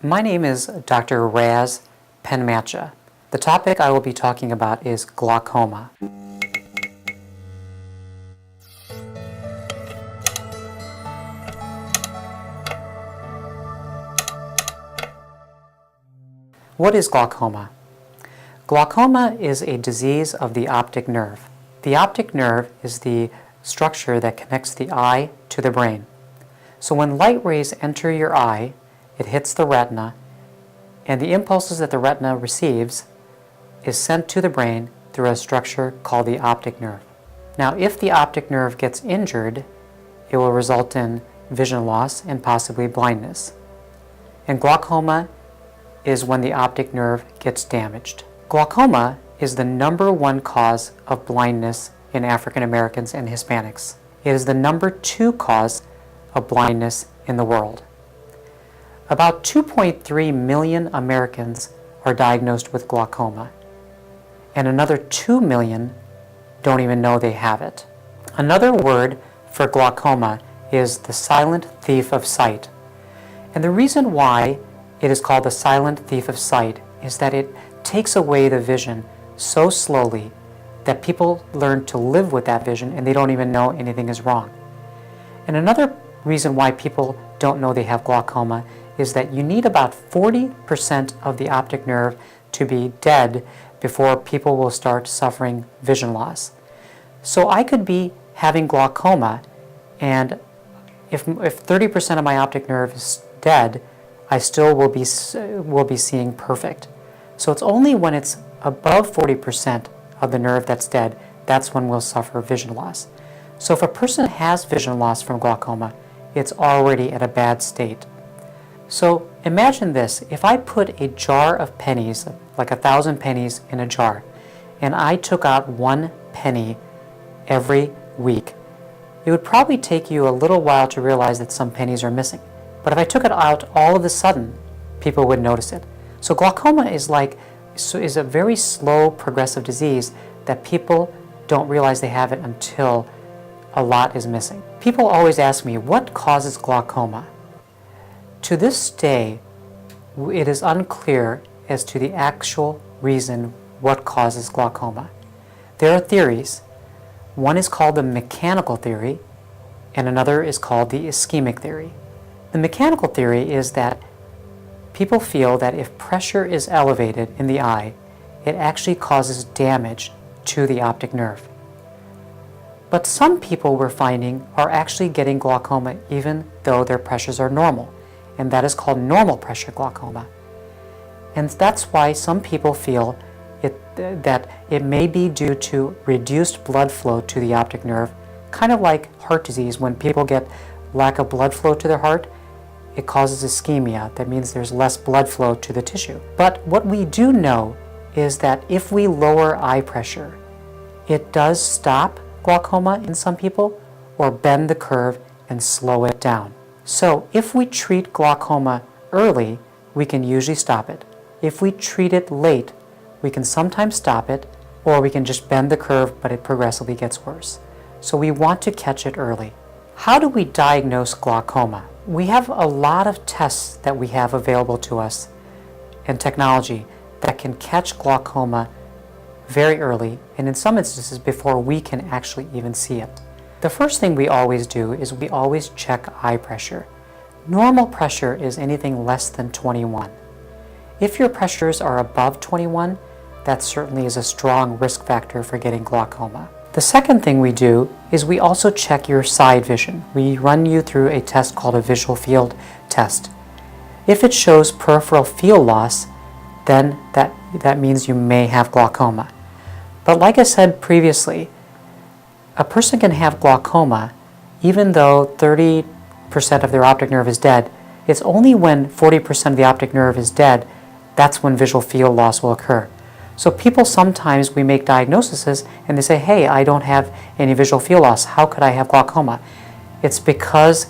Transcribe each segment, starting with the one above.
My name is Dr. Raz Penmatcha. The topic I will be talking about is glaucoma. What is glaucoma? Glaucoma is a disease of the optic nerve. The optic nerve is the structure that connects the eye to the brain. So when light rays enter your eye, it hits the retina, and the impulses that the retina receives is sent to the brain through a structure called the optic nerve. Now, if the optic nerve gets injured, it will result in vision loss and possibly blindness. And glaucoma is when the optic nerve gets damaged. Glaucoma is the #1 cause of blindness in African Americans and Hispanics. It is the #2 cause of blindness in the world. About 2.3 million Americans are diagnosed with glaucoma, and another 2 million don't even know they have it. Another word for glaucoma is the silent thief of sight. And the reason why it is called the silent thief of sight is that it takes away the vision so slowly that people learn to live with that vision and they don't even know anything is wrong. And another reason why people don't know they have glaucoma is that you need about 40% of the optic nerve to be dead before people will start suffering vision loss. So I could be having glaucoma, and if 30% of my optic nerve is dead, I still will be seeing perfect. So it's only when it's above 40% of the nerve that's dead, that's when we'll suffer vision loss. So if a person has vision loss from glaucoma, it's already at a bad state. So imagine this: if I put a jar of pennies, like 1,000 pennies in a jar, and I took out 1 penny every week, it would probably take you a little while to realize that some pennies are missing. But if I took it out all of a sudden, people would notice it. So glaucoma is a very slow progressive disease that people don't realize they have it until a lot is missing. People always ask me, what causes glaucoma? To this day, it is unclear as to the actual reason what causes glaucoma. There are theories. One is called the mechanical theory, and another is called the ischemic theory. The mechanical theory is that people feel that if pressure is elevated in the eye, it actually causes damage to the optic nerve. But some people we're finding are actually getting glaucoma even though their pressures are normal, and that is called normal pressure glaucoma. And that's why some people feel that it may be due to reduced blood flow to the optic nerve, kind of like heart disease. When people get lack of blood flow to their heart, it causes ischemia. That means there's less blood flow to the tissue. But what we do know is that if we lower eye pressure, it does stop glaucoma in some people, or bend the curve and slow it down. So if we treat glaucoma early, we can usually stop it. If we treat it late, we can sometimes stop it, or we can just bend the curve, but it progressively gets worse. So we want to catch it early. How do we diagnose glaucoma? We have a lot of tests that we have available to us and technology that can catch glaucoma very early, and in some instances before we can actually even see it. The first thing we always do is we always check eye pressure. Normal pressure is anything less than 21. If your pressures are above 21, that certainly is a strong risk factor for getting glaucoma. The second thing we do is we also check your side vision. We run you through a test called a visual field test. If it shows peripheral field loss, then that means you may have glaucoma. But like I said previously, a person can have glaucoma even though 30% of their optic nerve is dead. It's only when 40% of the optic nerve is dead, that's when visual field loss will occur. So people sometimes, we make diagnoses and they say, hey, I don't have any visual field loss. How could I have glaucoma? It's because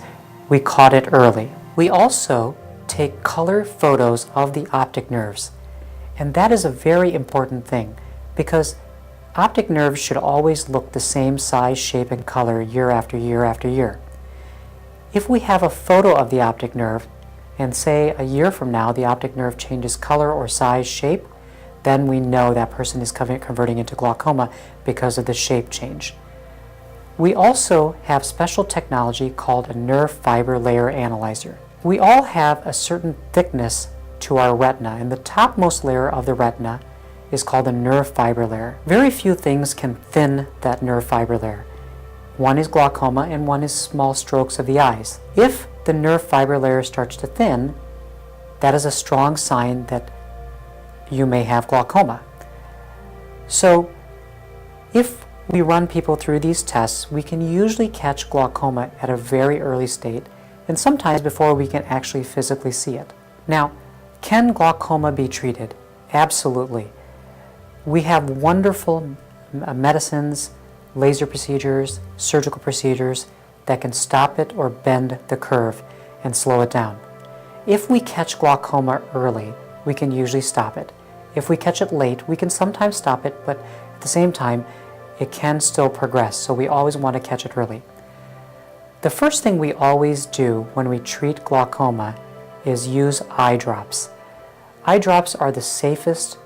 we caught it early. We also take color photos of the optic nerves. And that is a very important thing because optic nerves should always look the same size, shape, and color year after year after year. If we have a photo of the optic nerve, and say a year from now the optic nerve changes color or size, shape, then we know that person is converting into glaucoma because of the shape change. We also have special technology called a nerve fiber layer analyzer. We all have a certain thickness to our retina, and the topmost layer of the retina is called a nerve fiber layer. Very few things can thin that nerve fiber layer. One is glaucoma and one is small strokes of the eyes. If the nerve fiber layer starts to thin, that is a strong sign that you may have glaucoma. So if we run people through these tests, we can usually catch glaucoma at a very early state, and sometimes before we can actually physically see it. Now, can glaucoma be treated? Absolutely. We have wonderful medicines, laser procedures, surgical procedures that can stop it or bend the curve and slow it down. If we catch glaucoma early, we can usually stop it. If we catch it late, we can sometimes stop it, but at the same time, it can still progress, so we always want to catch it early. The first thing we always do when we treat glaucoma is use eye drops. Eye drops are the safest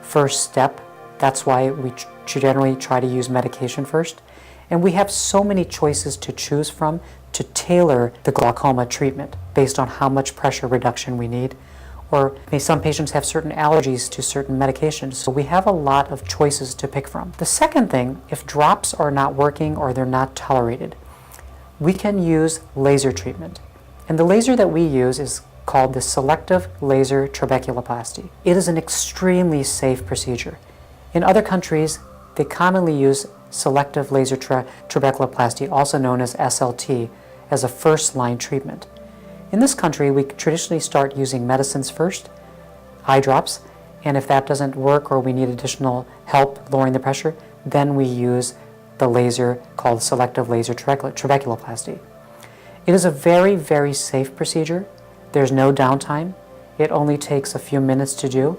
first step. That's why we generally try to use medication first. And we have so many choices to choose from to tailor the glaucoma treatment based on how much pressure reduction we need. Or some patients have certain allergies to certain medications, so we have a lot of choices to pick from. The second thing, if drops are not working or they're not tolerated, we can use laser treatment. And the laser that we use is called the selective laser trabeculoplasty. It is an extremely safe procedure. In other countries, they commonly use selective laser trabeculoplasty, also known as SLT, as a first-line treatment. In this country, we traditionally start using medicines first, eye drops, and if that doesn't work or we need additional help lowering the pressure, then we use the laser called selective laser trabeculoplasty. It is a very, very safe procedure. There's no downtime. It only takes a few minutes to do,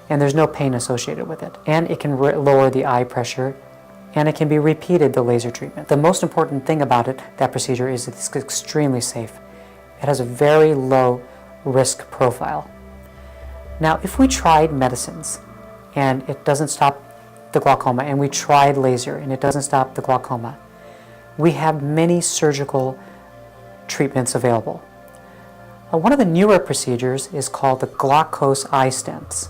and there's no pain associated with it. And it can lower the eye pressure, and it can be repeated, the laser treatment. The most important thing about it, that procedure, is it's extremely safe. It has a very low risk profile. Now, if we tried medicines and it doesn't stop the glaucoma, and we tried laser and it doesn't stop the glaucoma, we have many surgical treatments available. One of the newer procedures is called the Glaukos eye stents.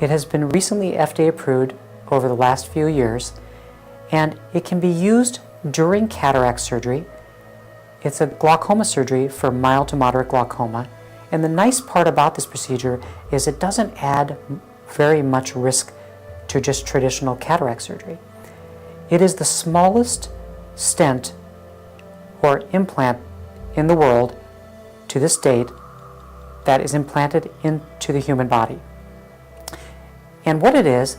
It has been recently FDA approved over the last few years, and it can be used during cataract surgery. It's a glaucoma surgery for mild to moderate glaucoma, and the nice part about this procedure is it doesn't add very much risk to just traditional cataract surgery. It is the smallest stent or implant in the world to this date that is implanted into the human body. And what it is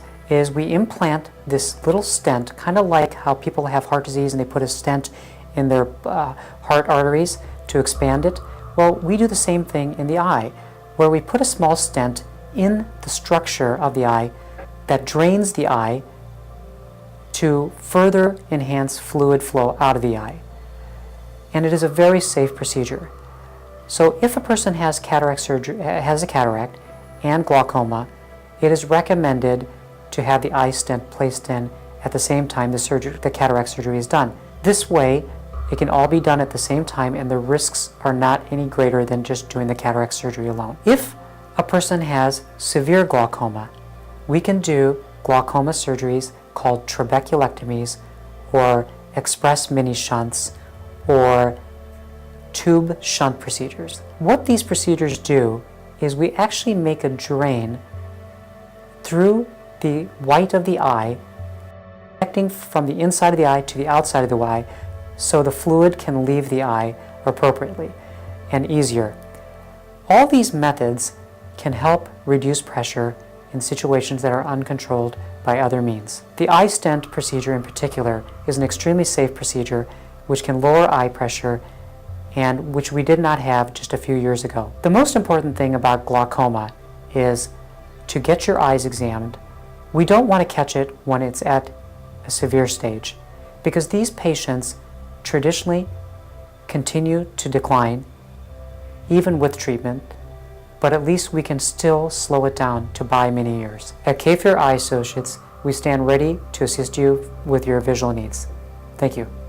we implant this little stent, kind of like how people have heart disease and they put a stent in their heart arteries to expand it. Well, we do the same thing in the eye, where we put a small stent in the structure of the eye that drains the eye to further enhance fluid flow out of the eye. And it is a very safe procedure. So if a person has cataract surgery, has a cataract and glaucoma, it is recommended to have the eye stent placed in at the same time the cataract surgery is done. This way, it can all be done at the same time, and the risks are not any greater than just doing the cataract surgery alone. If a person has severe glaucoma, we can do glaucoma surgeries called trabeculectomies or express mini shunts or tube shunt procedures. What these procedures do is we actually make a drain through the white of the eye, connecting from the inside of the eye to the outside of the eye, so the fluid can leave the eye appropriately and easier. All these methods can help reduce pressure in situations that are uncontrolled by other means. The eye stent procedure in particular is an extremely safe procedure which can lower eye pressure and which we did not have just a few years ago. The most important thing about glaucoma is to get your eyes examined. We don't want to catch it when it's at a severe stage, because these patients traditionally continue to decline even with treatment, but at least we can still slow it down to by many years. At K-Fair Eye Associates, we stand ready to assist you with your visual needs. Thank you.